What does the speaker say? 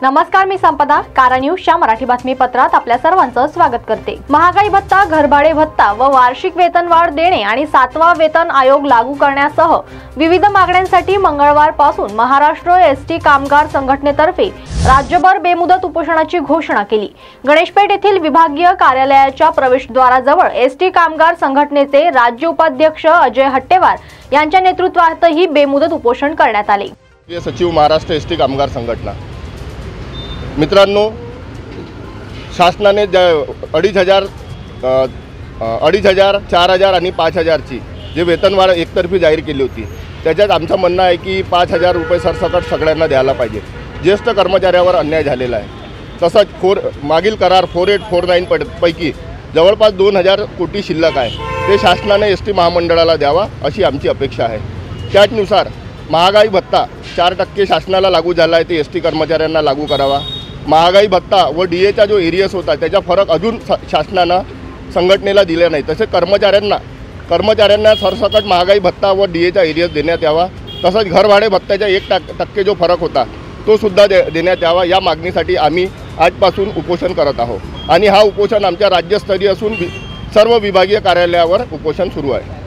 नमस्कार, मी संपदा. कारा न्यूजच्या मराठी बातमीपत्रात आपल्या सर्वांचं स्वागत करते. महागाई भत्ता, घरभाडे भत्ता व वार्षिक वेतनवाढ देणे आणि 7वा वेतन आयोग लागू करण्यासह विविध मागण्यांसाठी मंगळवारपासून महाराष्ट्र एसटी कामगार संघटनेतर्फे राज्यभर बेमुदत उपोषणाची घोषणा केली. गणेशपेठ येथील विभागीय कार्यालयाच्या प्रवेशद्वाराजवळ एसटी कामगार संघटनेचे राज्य उपाध्यक्ष अजय हट्टेवार यांच्या नेतृत्वातही बेमुदत उपोषण करण्यात आले. सचिव महाराष्ट्र एसटी कामगार संघटना. मित्रांनो, शासनाने 2,500, 4,000 आणि 5,000ची जे वेतनवाढ एकतर्फी जाहीर केली होती, त्याच्यात आमचं म्हणणं आहे की 5,000 रुपये सरसकट सगळ्यांना द्यायला पाहिजे. ज्येष्ठ कर्मचाऱ्यावर अन्याय झालेला आहे. तसंच मागील करार 4849 पैकी जवळपास 2,000 कोटी शिल्लक आहे, ते शासनाने एसटी महामंडळाला द्यावा अशी आमची अपेक्षा आहे. त्याचनुसार महागाई भत्ता 4% शासनाला लागू झाला आहे, ते एसटी कर्मचाऱ्यांना लागू करावा. महागाई भत्ता व DAचा जो एरियस होता त्याचा फरक अजून शासनानं संघटनेला दिला नाही. तसेच कर्मचाऱ्यांना सरसकट महागाई भत्ता व DAचा एरियस देण्यात यावा. तसंच घरभाडे भत्त्याचा 1% जो फरक होता तो सुद्धा देण्यात यावा. या मागणीसाठी आम्ही आजपासून उपोषण करत आहोत आणि हा उपोषण आमच्या राज्यस्तरीय असून सर्व विभागीय कार्यालयावर उपोषण सुरू आहे.